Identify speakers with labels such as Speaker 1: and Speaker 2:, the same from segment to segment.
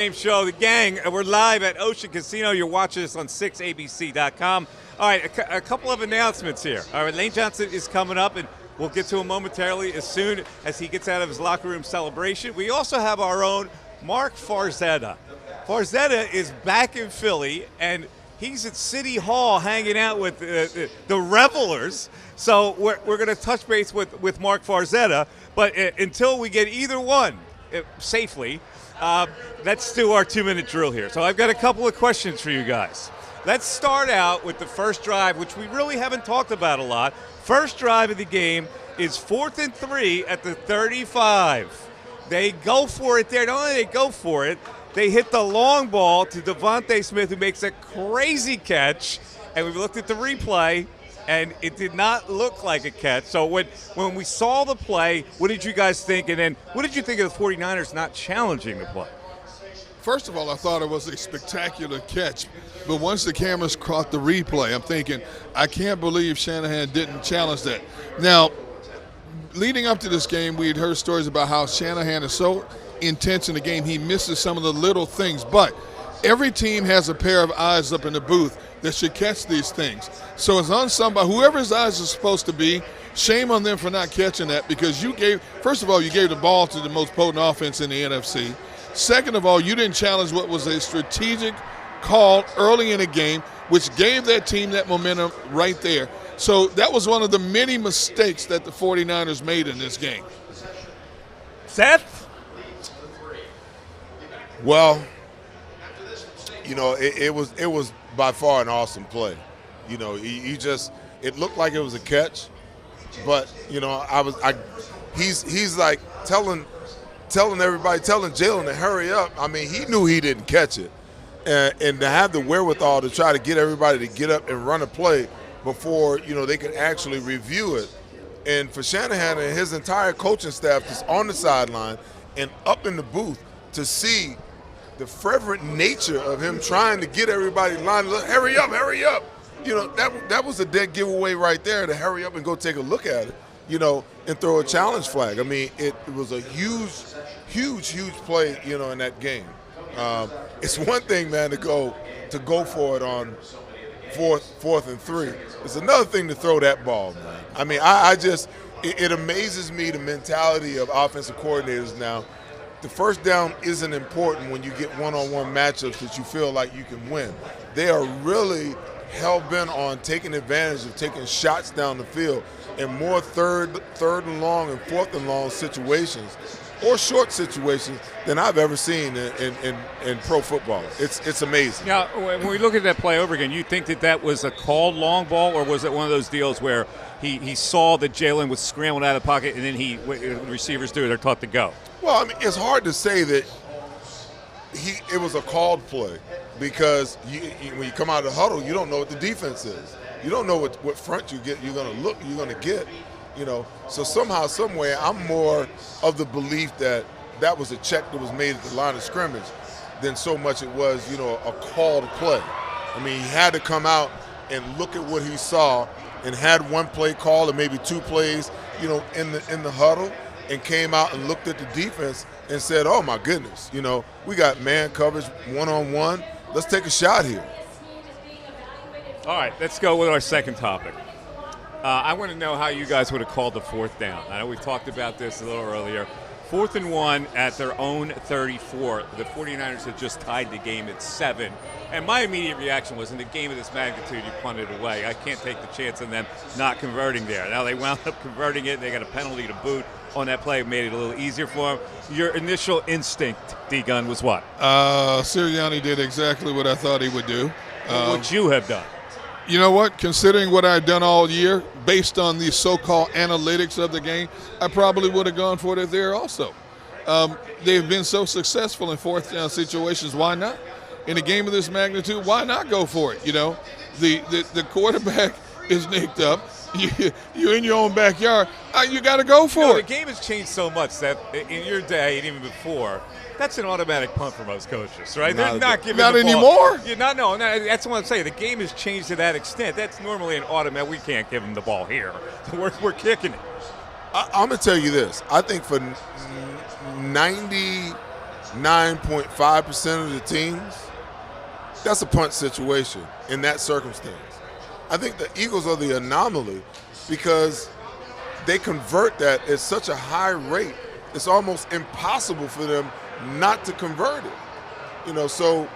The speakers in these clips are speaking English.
Speaker 1: Game show, the gang. We're live at Ocean Casino. You're watching us on 6abc.com. All right, a couple of announcements here. All right, Lane Johnson is coming up, and we'll get to him momentarily as soon as he gets out of his locker room celebration. We also have our own Mark Farzetta. Farzetta is back in Philly, and he's at City Hall hanging out with the revelers. So we're going to touch base with Mark Farzetta, but until we get either one safely, let's do our 2-minute drill here. So I've got a couple of questions for you guys. Let's start out with the first drive, which we really haven't talked about a lot. First drive of the game is 4th and 3 at the 35. They go for it there. Not only they go for it, they hit the long ball to Devontae Smith, who makes a crazy catch. And we looked at the replay, and it did not look like a catch. So when we saw the play, what did you guys think? And then what did you think of the 49ers not challenging the play?
Speaker 2: First of all, I thought it was a spectacular catch. But once the cameras caught the replay, I'm thinking, I can't believe Shanahan didn't challenge that. Now, leading up to this game, we had heard stories about how Shanahan is so intense in the game, he misses some of the little things. But every team has a pair of eyes up in the booth that should catch these things. So it's on somebody, whoever's eyes are supposed to be, shame on them for not catching that, because first of all, you gave the ball to the most potent offense in the NFC. Second of all, you didn't challenge what was a strategic call early in the game, which gave that team that momentum right there. So that was one of the many mistakes that the 49ers made in this game.
Speaker 1: Seth?
Speaker 3: Well, it was by far an awesome play. It looked like it was a catch, but he's like telling everybody, telling Jalen to hurry up. I mean, he knew he didn't catch it, and to have the wherewithal to try to get everybody to get up and run a play before they could actually review it, and for Shanahan and his entire coaching staff that's on the sideline and up in the booth to see the fervent nature of him trying to get everybody lined up, hurry up, hurry up. That was a dead giveaway right there, to hurry up and go take a look at it, and throw a challenge flag. I mean, it was a huge play, in that game. It's one thing, man, to go for it on fourth and 3. It's another thing to throw that ball, man. I mean, it amazes me, the mentality of offensive coordinators now. The first down isn't important when you get one-on-one matchups that you feel like you can win. They are really hell-bent on taking advantage of taking shots down the field in more third and long and 4th and long situations or short situations than I've ever seen in pro football. It's amazing.
Speaker 1: Now, when we look at that play over again, you think that was a called long ball, or was it one of those deals where he saw that Jalen was scrambling out of the pocket and then the receivers they're taught to go?
Speaker 3: Well, I mean, it's hard to say that it was a called play, because when you come out of the huddle, you don't know what the defense is. You don't know what front you're going to get. So somehow, some way, I'm more of the belief that was a check that was made at the line of scrimmage than so much it was, a called play. I mean, he had to come out and look at what he saw and had one play call or maybe 2 plays, in the huddle, and came out and looked at the defense and said, oh, my goodness, we got man coverage one-on-one. Let's take a shot here.
Speaker 1: All right, let's go with our second topic. I want to know how you guys would have called the 4th down. I know we talked about this a little earlier. 4th and 1 at their own 34. The 49ers had just tied the game at 7. And my immediate reaction was, in a game of this magnitude, you punt it away. I can't take the chance on them not converting there. Now they wound up converting it. They got a penalty to boot on that play. It made it a little easier for them. Your initial instinct, D-Gun, was what?
Speaker 2: Sirianni did exactly what I thought he would do.
Speaker 1: What would you have done?
Speaker 2: You know what? Considering what I've done all year, based on the so-called analytics of the game, I probably would have gone for it there also. They've been so successful in 4th down situations. Why not? In a game of this magnitude, why not go for it? The quarterback is nicked up. You're in your own backyard. You got to go for it.
Speaker 1: The game has changed so much that in your day and even before, that's an automatic punt for most coaches, right? They're not giving
Speaker 2: not
Speaker 1: the ball.
Speaker 2: Anymore.
Speaker 1: No, that's what I'm saying. The game has changed to that extent. That's normally an automatic. We can't give them the ball here. We're kicking it.
Speaker 3: I'm going to tell you this. I think for 90 9.5% of the teams, that's a punt situation in that circumstance. I think the Eagles are the anomaly because they convert that at such a high rate. It's almost impossible for them not to convert it. So,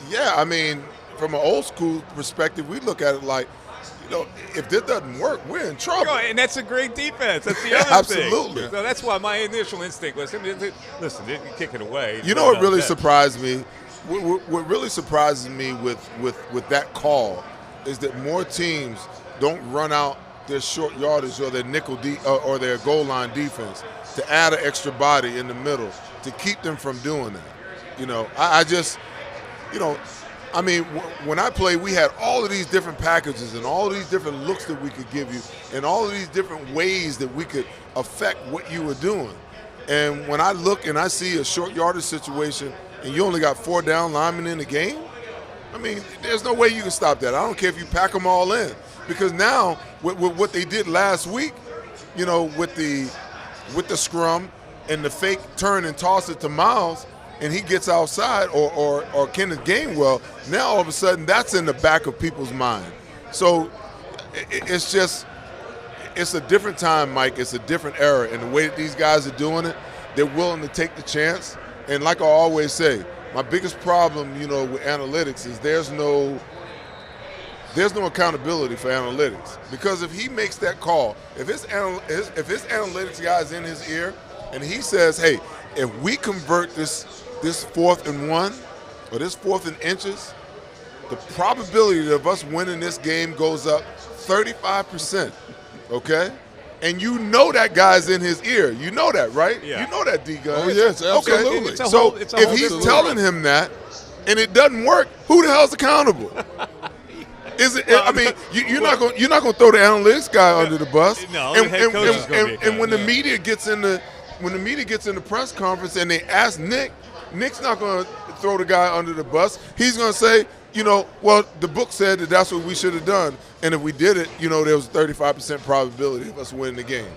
Speaker 3: yeah, I mean, from an old school perspective, we look at it like, if this doesn't work, we're in trouble.
Speaker 1: And that's a great defense. That's the other
Speaker 3: Absolutely.
Speaker 1: thing. So that's why my initial instinct was, listen, they can kick it away.
Speaker 3: What really surprised me? What really surprises me with that call is that more teams don't run out their short yardage or their nickel or their goal line defense to add an extra body in the middle to keep them from doing that. I mean, when I played, we had all of these different packages and all of these different looks that we could give you and all of these different ways that we could affect what you were doing. And when I look and I see a short yardage situation and you only got 4 down linemen in the game, I mean, there's no way you can stop that. I don't care if you pack them all in. Because now, with what they did last week, with the scrum and the fake turn and toss it to Miles, and he gets outside, or Kenneth Gainwell, now all of a sudden that's in the back of people's mind. So it's a different time, Mike. It's a different era. And the way that these guys are doing it, they're willing to take the chance. And like I always say, my biggest problem, with analytics is there's no accountability for analytics. Because if he makes that call, if his analytics guy is in his ear and he says, hey, if we convert this 4th and 1 or this 4th and inches, the probability of us winning this game goes up 35%, okay? And that guy's in his ear. You know that, right?
Speaker 1: Yeah.
Speaker 3: You know that, D-Gun.
Speaker 2: Oh, yes, absolutely.
Speaker 3: Okay. So if he's telling him that and it doesn't work, who the hell's accountable? Is it? I mean, you're not going to throw the analytics guy under the bus.
Speaker 1: No, the head coach is going to be
Speaker 3: and when the media gets in the press conference and they ask Nick's not going to throw the guy under the bus. He's going to say, well, the book said that that's what we should have done, and if we did it, there was a 35% probability of us winning the game.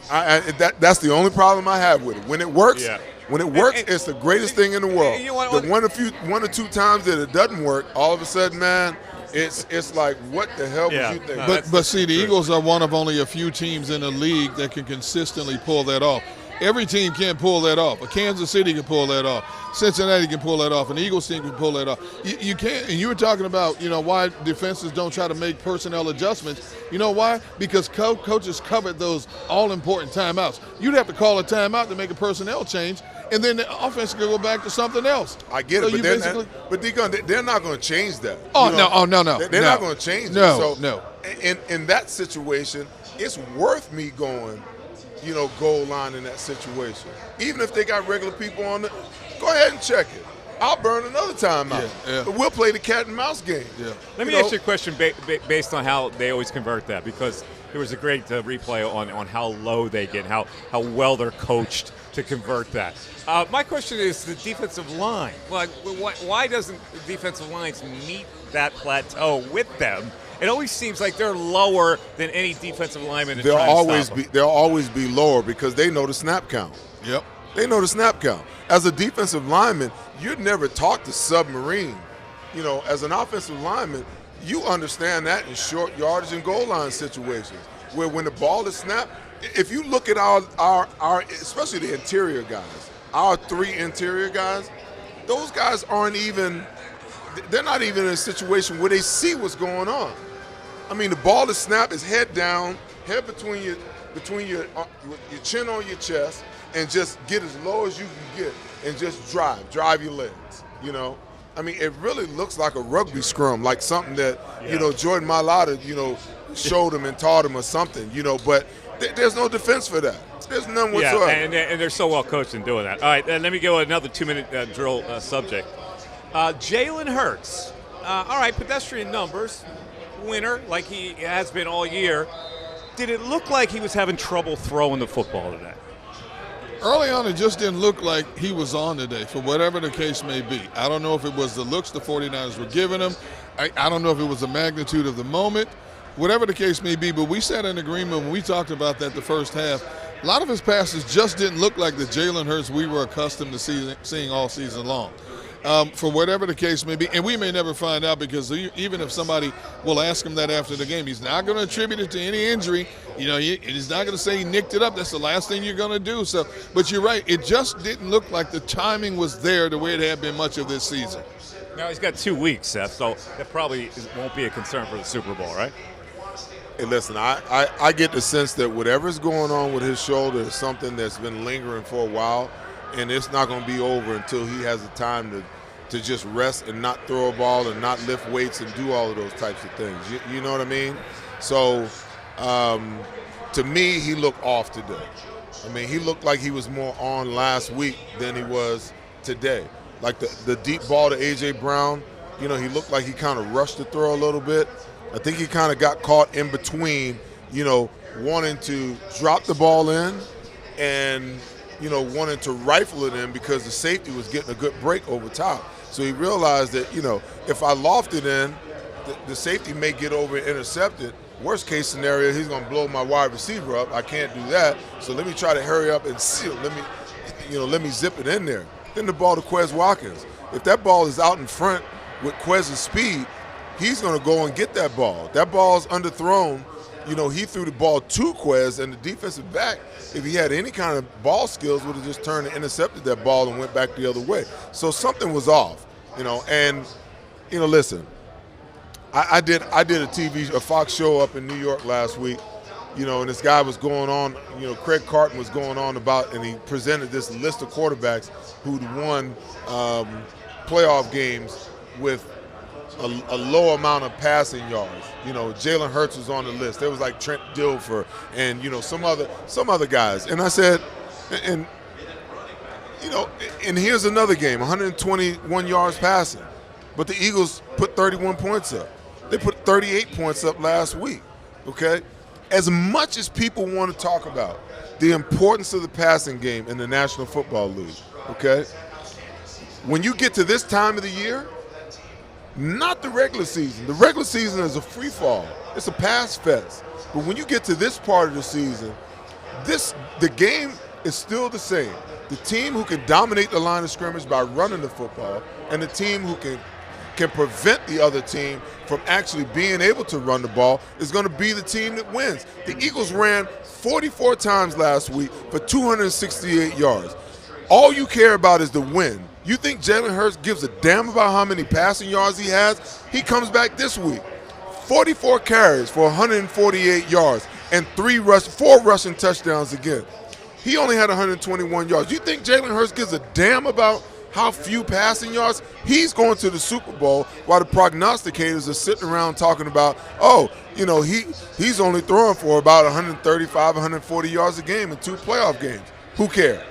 Speaker 3: That's the only problem I have with it. When it works, it's the greatest thing in the world. The one or two times that it doesn't work, all of a sudden, man, it's like, what the hell was you thinking?
Speaker 2: But see, the Eagles are one of only a few teams in the league that can consistently pull that off. Every team can't pull that off. A Kansas City can pull that off. Cincinnati can pull that off. An Eagles team can pull that off. You can't. And you were talking about, why defenses don't try to make personnel adjustments. You know why? Because coaches covered those all-important timeouts. You'd have to call a timeout to make a personnel change, and then the offense could go back to something else.
Speaker 3: I get it, but they're not going to change that.
Speaker 2: No.
Speaker 3: They're not going to change it.
Speaker 2: No.
Speaker 3: In that situation, it's worth me going, goal line in that situation. Even if they got regular people on it, go ahead and check it. I'll burn another timeout. Yeah. But we'll play the cat and mouse game.
Speaker 2: Yeah.
Speaker 1: Let me ask you a question based on how they always convert that, because there was a great replay on how low they get, how well they're coached to convert that. My question is the defensive line. Like, why doesn't the defensive lines meet that plateau with them? It always seems like they're lower than any defensive lineman.
Speaker 3: They'll always be lower because they know the snap count.
Speaker 2: Yep.
Speaker 3: They know the snap count. As a defensive lineman, you're never taught to submarine. As an offensive lineman, you understand that in short yardage and goal line situations, where when the ball is snapped, if you look at our especially the interior guys, our 3 interior guys, those guys they're not even in a situation where they see what's going on. I mean, the ball is snapped, is head down, head between your chin on your chest, and just get as low as you can get and just drive your legs, I mean, it really looks like a rugby scrum, like something that, Jordan Mailata, showed him and taught him or something, but there's no defense for that. There's none whatsoever.
Speaker 1: Yeah, and they're so well coached in doing that. All right, let me go another 2-minute drill subject. Jalen Hurts, all right, pedestrian numbers, winner like he has been all year. Did it look like he was having trouble throwing the football today?
Speaker 2: Early on, it just didn't look like he was on today, for whatever the case may be. I don't know if it was the looks the 49ers were giving him. I don't know if it was the magnitude of the moment. Whatever the case may be, but we sat in agreement when we talked about that the first half, A lot of his passes just didn't look like the Jalen Hurts we were accustomed to seeing all season long. For whatever the case may be, and we may never find out, because even if somebody will ask him that after the game, he's not going to attribute it to any injury. You know, he's not going to say he nicked it up. That's the last thing you're going to do. So, but you're right. It just didn't look like the timing was there the way it had been much of this season.
Speaker 1: Now he's got 2 weeks, Seth, so that probably won't be a concern for the Super Bowl, right?
Speaker 3: Hey, listen, I get the sense that whatever's going on with his shoulder is something that's been lingering for a while, and it's not going to be over until he has the time to just rest and not throw a ball and not lift weights and do all of those types of things. You know what I mean? So, to me, he looked off today. I mean, he looked like he was more on last week than he was today. Like the deep ball to A.J. Brown, you know, he looked like he kind of rushed the throw a little bit. I think he kind of got caught in between, you know, wanting to drop the ball in and, you know, wanting to rifle it in because the safety was getting a good break over top. So he realized that, you know, if I loft it in, the safety may get over and intercept it. Worst case scenario, he's going to blow my wide receiver up. I can't do that. So let me try to hurry up and seal. Let me zip it in there. Then the ball to Quez Watkins. If that ball is out in front with Quez's speed, he's going to go and get that ball. That ball's underthrown. You know, he threw the ball to Quez, and the defensive back, if he had any kind of ball skills, would have just turned and intercepted that ball and went back the other way. So something was off, you know. And, you know, listen, I did a Fox show up in New York last week, you know, and this guy was going on, you know, Craig Carton was going on about, and he presented this list of quarterbacks who'd won playoff games with a low amount of passing yards. You know, Jalen Hurts was on the list. There was like Trent Dilfer and, you know, some other guys. And I said, and you know, and here's another game, 121 yards passing. But the Eagles put 31 points up. They put 38 points up last week, okay? As much as people want to talk about the importance of the passing game in the National Football League, okay? When you get to this time of the year, not the regular season. The regular season is a free fall. It's a pass fest. But when you get to this part of the season, the game is still the same. The team who can dominate the line of scrimmage by running the football, and the team who can prevent the other team from actually being able to run the ball is going to be the team that wins. The Eagles ran 44 times last week for 268 yards. All you care about is the win. You think Jalen Hurts gives a damn about how many passing yards he has? He comes back this week, 44 carries for 148 yards and 4 rushing touchdowns again. He only had 121 yards. You think Jalen Hurts gives a damn about how few passing yards? He's going to the Super Bowl while the prognosticators are sitting around talking about, oh, you know, he's only throwing for about 135, 140 yards a game in 2 playoff games. Who cares?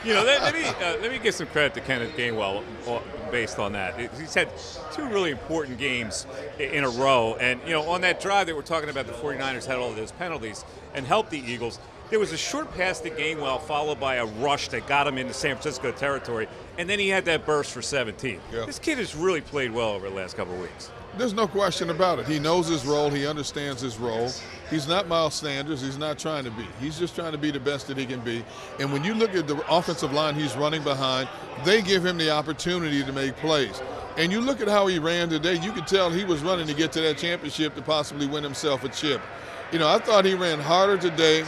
Speaker 1: You know, let me give some credit to Kenneth Gainwell based on that. He's had 2 really important games in a row. And, you know, on that drive that we're talking about, the 49ers had all of those penalties and helped the Eagles. There was a short pass to Gainwell followed by a rush that got him into San Francisco territory, and then he had that burst for 17. Yeah. This kid has really played well over the last couple of weeks.
Speaker 2: There's no question about it. He knows his role. He understands his role. He's not Miles Sanders. He's not trying to be. He's just trying to be the best that he can be. And when you look at the offensive line he's running behind, they give him the opportunity to make plays. And you look at how he ran today, you could tell he was running to get to that championship to possibly win himself a chip. You know, I thought he ran harder today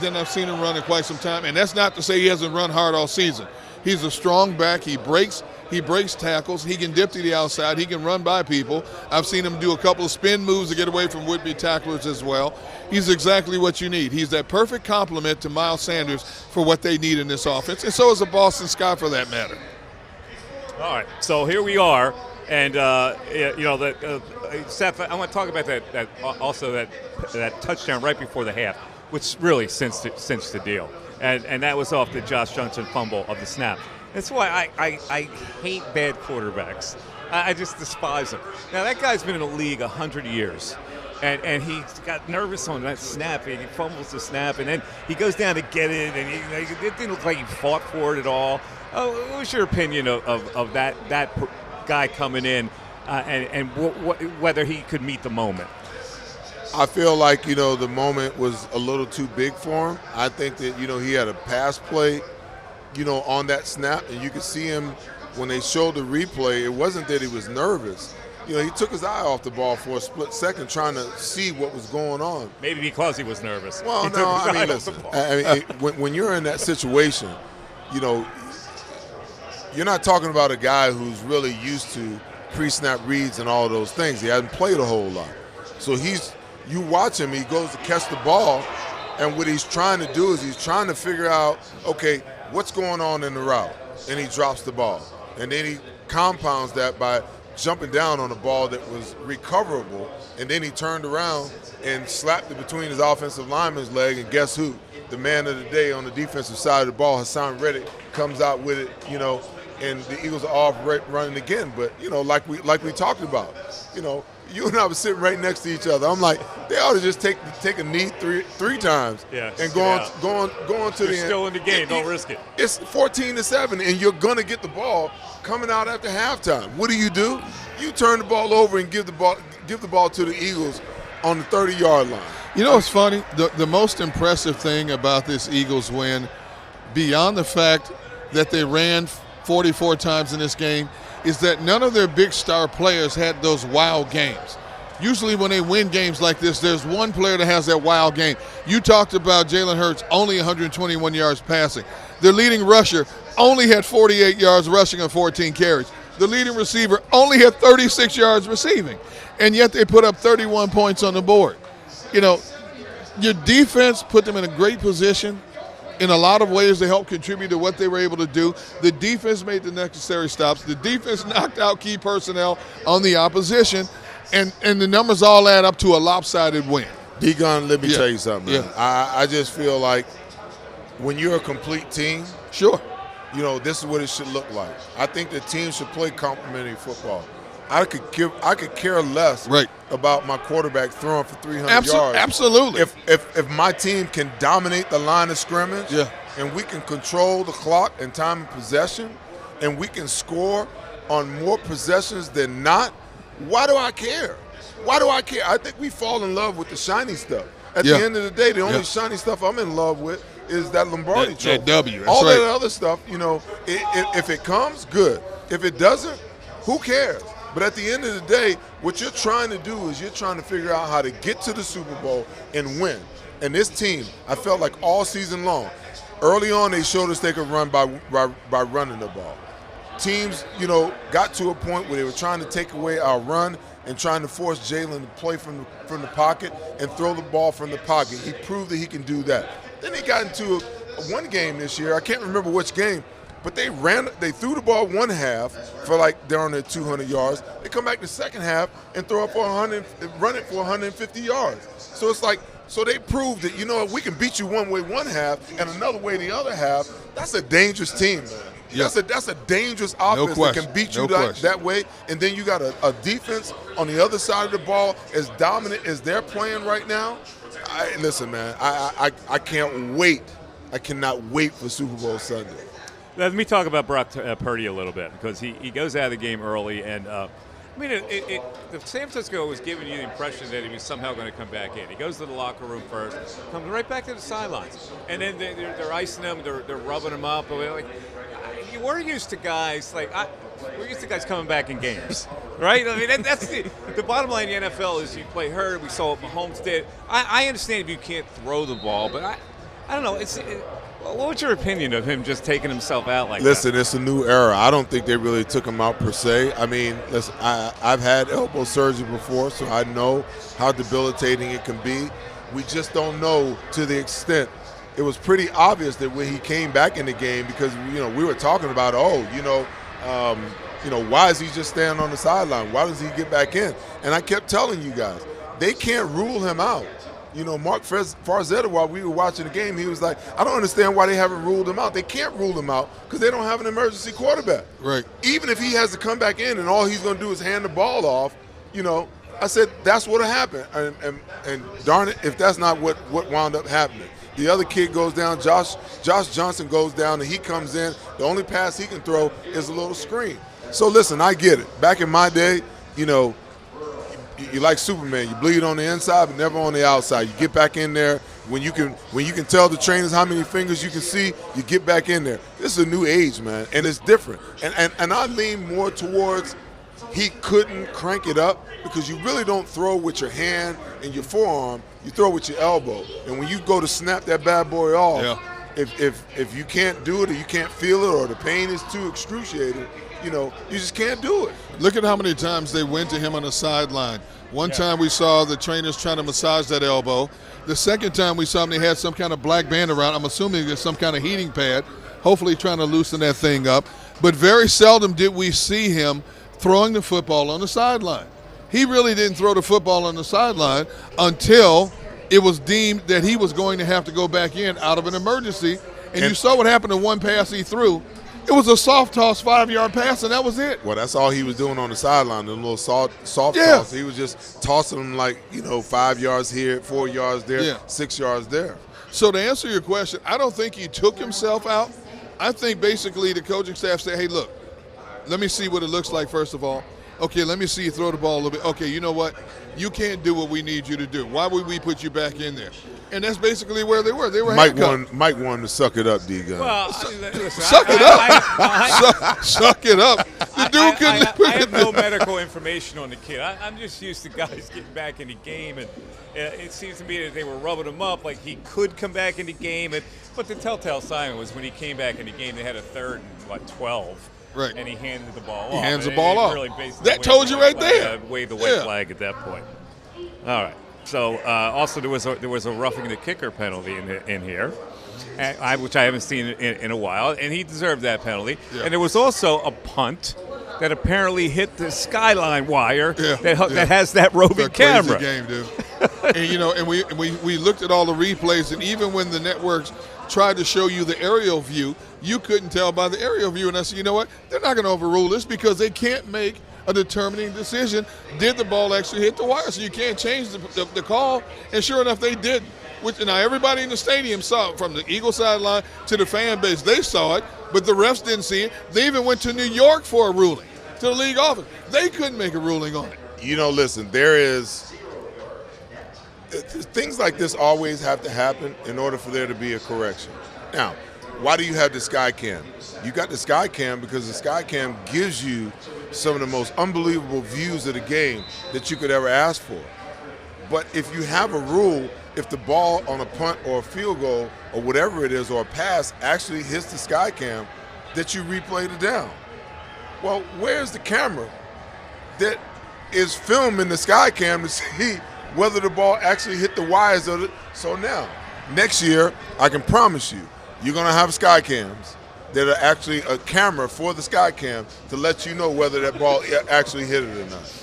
Speaker 2: than I've seen him run in quite some time. And that's not to say he hasn't run hard all season. He's a strong back. He breaks tackles. He can dip to the outside. He can run by people. I've seen him do a couple of spin moves to get away from would-be tacklers as well. He's exactly what you need. He's that perfect complement to Miles Sanders for what they need in this offense, and so is a Boston Scott for that matter.
Speaker 1: All right, so here we are, and you know, Seth, I want to talk about that touchdown right before the half, which really cinched the deal, and that was off the Josh Johnson fumble of the snap. That's why I hate bad quarterbacks. I just despise them. Now, that guy's been in the league 100 years, and he got nervous on that snap, and he fumbles the snap, and then he goes down to get it, and it didn't look like he fought for it at all. What was your opinion of that guy coming in and whether he could meet the moment?
Speaker 3: I feel like, the moment was a little too big for him. I think that, he had a pass play, on that snap, and you could see him when they showed the replay. It wasn't that he was nervous. He took his eye off the ball for a split second trying to see what was going on.
Speaker 1: Maybe because he was nervous.
Speaker 3: Well, no, I mean, listen, when you're in that situation, you're not talking about a guy who's really used to pre-snap reads and all those things. He hasn't played a whole lot. So you watch him, he goes to catch the ball, and what he's trying to do is he's trying to figure out, okay, what's going on in the route? And he drops the ball. And then he compounds that by jumping down on a ball that was recoverable, and then he turned around and slapped it between his offensive lineman's leg, and guess who? The man of the day on the defensive side of the ball, Hassan Reddick, comes out with it, and the Eagles are off running again. But, like we talked about, you and I was sitting right next to each other. I'm like, they ought to just take a knee three times and go on to the end.
Speaker 1: Still in the game, don't risk it.
Speaker 3: It's 14-7, and you're going to get the ball coming out after halftime. What do? You turn the ball over and give the ball to the Eagles on the 30-yard line.
Speaker 2: It's funny. The most impressive thing about this Eagles win, beyond the fact that they ran 44 times in this game, is that none of their big star players had those wild games. Usually when they win games like this, there's one player that has that wild game. You talked about Jalen Hurts, only 121 yards passing. Their leading rusher only had 48 yards rushing on 14 carries. The leading receiver only had 36 yards receiving, and yet they put up 31 points on the board. Your defense put them in a great position in a lot of ways to help contribute to what they were able to do. The defense made the necessary stops. The defense knocked out key personnel on the opposition, and the numbers all add up to a lopsided win.
Speaker 3: D-Gun, let me tell you something, man. I just feel like when you're a complete team,
Speaker 2: sure,
Speaker 3: this is what it should look like. I think the team should play complementary football. I could care less about my quarterback throwing for 300 yards.
Speaker 2: Absolutely.
Speaker 3: If my team can dominate the line of scrimmage, and we can control the clock and time of possession, and we can score on more possessions than not, why do I care? Why do I care? I think we fall in love with the shiny stuff. At the end of the day, the only shiny stuff I'm in love with is that Lombardi trophy.
Speaker 2: That W. That's
Speaker 3: all
Speaker 2: right.
Speaker 3: that other stuff, if it comes, good. If it doesn't, who cares? But at the end of the day, what you're trying to do is you're trying to figure out how to get to the Super Bowl and win. And this team, I felt like all season long, early on they showed us they could run by running the ball. Teams, got to a point where they were trying to take away our run and trying to force Jalen to play from the pocket and throw the ball from the pocket. He proved that he can do that. Then he got into one game this year, I can't remember which game, but they threw the ball one half for they're on their 200 yards. They come back the second half and throw it for 100, run it for 150 yards. So it's so they proved that, we can beat you one way one half and another way the other half. That's a dangerous team, man. Yeah. That's a dangerous offense that can beat you that way. And then you got a defense on the other side of the ball as dominant as they're playing right now. Listen, man, I can't wait. I cannot wait for Super Bowl Sunday.
Speaker 1: Let me talk about Brock Purdy a little bit, because he goes out of the game early, and the San Francisco was giving you the impression that he was somehow going to come back in. He goes to the locker room first, comes right back to the sidelines, and then they're icing him, they're rubbing him up. We're used to guys we're used to guys coming back in games, right? I mean, that's the bottom line in the NFL is you play hurt. We saw what Mahomes did. I understand if you can't throw the ball, but I don't know. What's your opinion of him just taking himself out like that?
Speaker 3: Listen, it's a new era. I don't think they really took him out per se. I mean, listen, I've had elbow surgery before, so I know how debilitating it can be. We just don't know to the extent. It was pretty obvious that when he came back in the game, because we were talking about, why is he just standing on the sideline? Why does he get back in? And I kept telling you guys, they can't rule him out. Mark Farzetta, while we were watching the game, he was like, I don't understand why they haven't ruled him out. They can't rule him out because they don't have an emergency quarterback.
Speaker 2: Right.
Speaker 3: Even if he has to come back in and all he's going to do is hand the ball off, I said that's what'll happen. And darn it, if that's not what wound up happening. The other kid goes down, Josh Johnson goes down, and he comes in. The only pass he can throw is a little screen. So listen, I get it. Back in my day, you're like Superman. You bleed on the inside, but never on the outside. You get back in there when you can tell the trainers how many fingers you can see. You get back in there. This is a new age, man, and it's different. And I lean more towards he couldn't crank it up because you really don't throw with your hand and your forearm. You throw with your elbow, and when you go to snap that bad boy off. Yeah. If you can't do it or you can't feel it or the pain is too excruciating, you just can't do it.
Speaker 2: Look at how many times they went to him on the sideline. One time we saw the trainers trying to massage that elbow. The second time we saw him, they had some kind of black band around. I'm assuming it's some kind of heating pad, hopefully trying to loosen that thing up. But very seldom did we see him throwing the football on the sideline. He really didn't throw the football on the sideline until it was deemed that he was going to have to go back in out of an emergency. And you saw what happened to one pass he threw. It was a soft toss 5-yard pass, and that was it.
Speaker 3: Well, that's all he was doing on the sideline, the little soft toss. He was just tossing them like, 5 yards here, 4 yards there, 6 yards there.
Speaker 2: So to answer your question, I don't think he took himself out. I think basically the coaching staff said, hey, look, let me see what it looks like first of all. Okay, let me see you throw the ball a little bit. Okay, you know what? You can't do what we need you to do. Why would we put you back in there? And that's basically where they were. They were
Speaker 3: Mike wanted to suck it up, D-Gun.
Speaker 1: Well,
Speaker 2: suck it up. Suck it up. The dude couldn't.
Speaker 1: I have no medical information on the kid. I'm just used to guys getting back in the game, and it seems to me that they were rubbing him up like he could come back in the game. But the telltale sign was when he came back in the game, they had a 3rd and 12.
Speaker 2: Right.
Speaker 1: And he handed the ball off.
Speaker 2: He hands the ball off.
Speaker 1: Really
Speaker 2: that told you right there.
Speaker 1: Waved the white flag at that point. All right. So also there was a roughing the kicker penalty in here, which I haven't seen in a while, and he deserved that penalty. Yeah. And there was also a punt that apparently hit the skyline wire that has that roving camera.
Speaker 2: Crazy game, dude. and we looked at all the replays, and even when the networks tried to show you the aerial view, you couldn't tell by the aerial view. And I said, you know what? They're not going to overrule this because they can't make a determining decision. Did the ball actually hit the wire? So you can't change the call. And sure enough, they didn't. Now, everybody in the stadium saw it, from the Eagle sideline to the fan base. They saw it, but the refs didn't see it. They even went to New York for a ruling, to the league office. They couldn't make a ruling on it.
Speaker 3: Listen, there is things like this always have to happen in order for there to be a correction. Now, why do you have the sky cam? You got the sky cam because the sky cam gives you some of the most unbelievable views of the game that you could ever ask for. But if you have a rule, if the ball on a punt or a field goal or whatever it is, or a pass actually hits the sky cam, that you replay the down. Well, where's the camera that is filming the sky cam to see whether the ball actually hit the wires of it? So now, next year, I can promise you, you're going to have sky cams that are actually a camera for the sky cam to let you know whether that ball actually hit it or not.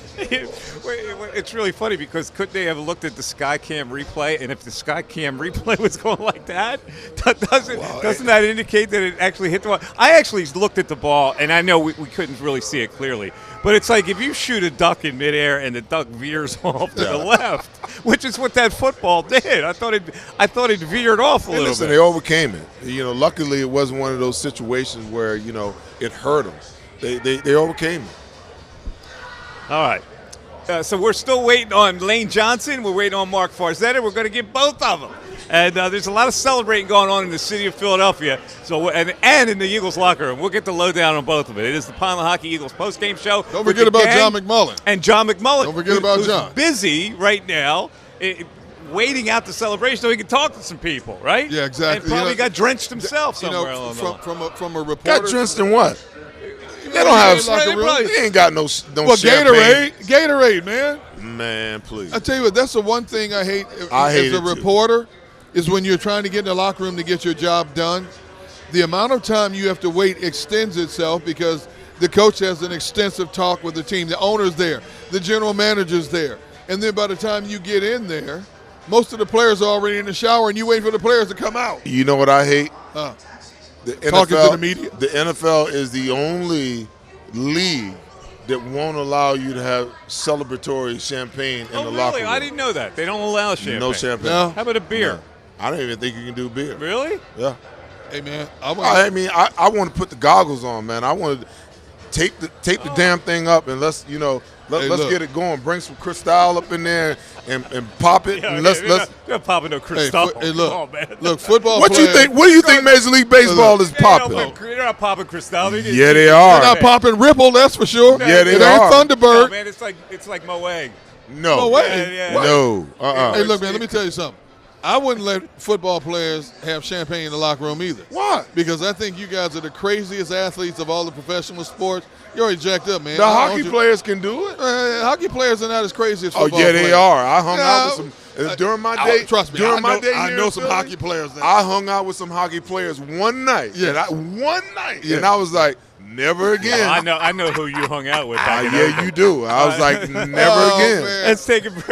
Speaker 1: It's really funny because couldn't they have looked at the Skycam replay, and if the Skycam replay was going like that, doesn't that indicate that it actually hit the ball? I actually looked at the ball, and I know we couldn't really see it clearly, but it's like if you shoot a duck in midair and the duck veers off to the left, which is what that football did. I thought it veered off a little bit.
Speaker 3: They overcame it. Luckily it wasn't one of those situations where it hurt them. They overcame it.
Speaker 1: All right. So we're still waiting on Lane Johnson. We're waiting on Mark Farzetta. We're going to get both of them. And there's a lot of celebrating going on in the city of Philadelphia. So and in the Eagles locker room. We'll get the lowdown on both of it. It is the Lehocky Eagles postgame show.
Speaker 2: Don't forget about John McMullen.
Speaker 1: And John McMullen.
Speaker 2: Don't forget about John.
Speaker 1: Who's busy right now, waiting out the celebration so he can talk to some people, right?
Speaker 2: Yeah, exactly.
Speaker 1: And probably got drenched himself somewhere along the line.
Speaker 2: From a reporter.
Speaker 3: Got drenched in what? They don't have locker room. They ain't got no
Speaker 2: champagne. Gatorade, man.
Speaker 3: Man, please.
Speaker 2: I tell you what, that's the one thing I hate as a reporter is when you're trying to get in the locker room to get your job done. The amount of time you have to wait extends itself because the coach has an extensive talk with the team. The owner's there. The general manager's there. And then by the time you get in there, most of the players are already in the shower and you wait for the players to come out.
Speaker 3: You know what I hate?
Speaker 2: Talking to the media.
Speaker 3: The NFL is the only league that won't allow you to have celebratory champagne in the locker room.
Speaker 1: I didn't know that. They don't allow champagne.
Speaker 3: No champagne.
Speaker 2: No.
Speaker 1: How about a beer?
Speaker 3: No. I don't even think you can do beer.
Speaker 1: Really?
Speaker 3: Yeah.
Speaker 2: Hey, man.
Speaker 3: I want to put the goggles on, man. tape the damn thing up and let's let's get it going. Bring some Cristal up in there and pop it.
Speaker 1: Yeah,
Speaker 3: And let's
Speaker 1: you're not popping no Cristal.
Speaker 2: Look, football.
Speaker 3: What
Speaker 2: players,
Speaker 3: you think? What do you think Major League Baseball is popping?
Speaker 1: They're not popping Cristal.
Speaker 3: Yeah, they are.
Speaker 2: They're not popping Ripple, that's for sure.
Speaker 3: Yeah, they
Speaker 2: it
Speaker 3: are.
Speaker 2: ain't Thunderbird.
Speaker 1: No, man, it's like Moang.
Speaker 3: No.
Speaker 2: No way.
Speaker 1: Yeah.
Speaker 3: No.
Speaker 2: Hey, look, man, let me tell you something. I wouldn't let football players have champagne in the locker room either.
Speaker 3: Why?
Speaker 2: Because I think you guys are the craziest athletes of all the professional sports. You're already jacked up, man.
Speaker 3: The hockey players can do it.
Speaker 2: Hockey players are not as crazy as football
Speaker 3: Oh,
Speaker 2: players.
Speaker 3: they are. I hung out with some during my day.
Speaker 2: Trust me,
Speaker 3: During my day
Speaker 2: I
Speaker 3: here
Speaker 2: know
Speaker 3: in
Speaker 2: some
Speaker 3: Philly,
Speaker 2: hockey players. That,
Speaker 3: I hung out with some hockey players one night.
Speaker 2: Yeah.
Speaker 3: One night.
Speaker 2: Yeah.
Speaker 3: And I was like, never again.
Speaker 1: I know who you hung out with. Back in
Speaker 3: Yeah, you do. I was like, never again.
Speaker 2: Man.
Speaker 1: Let's take a break.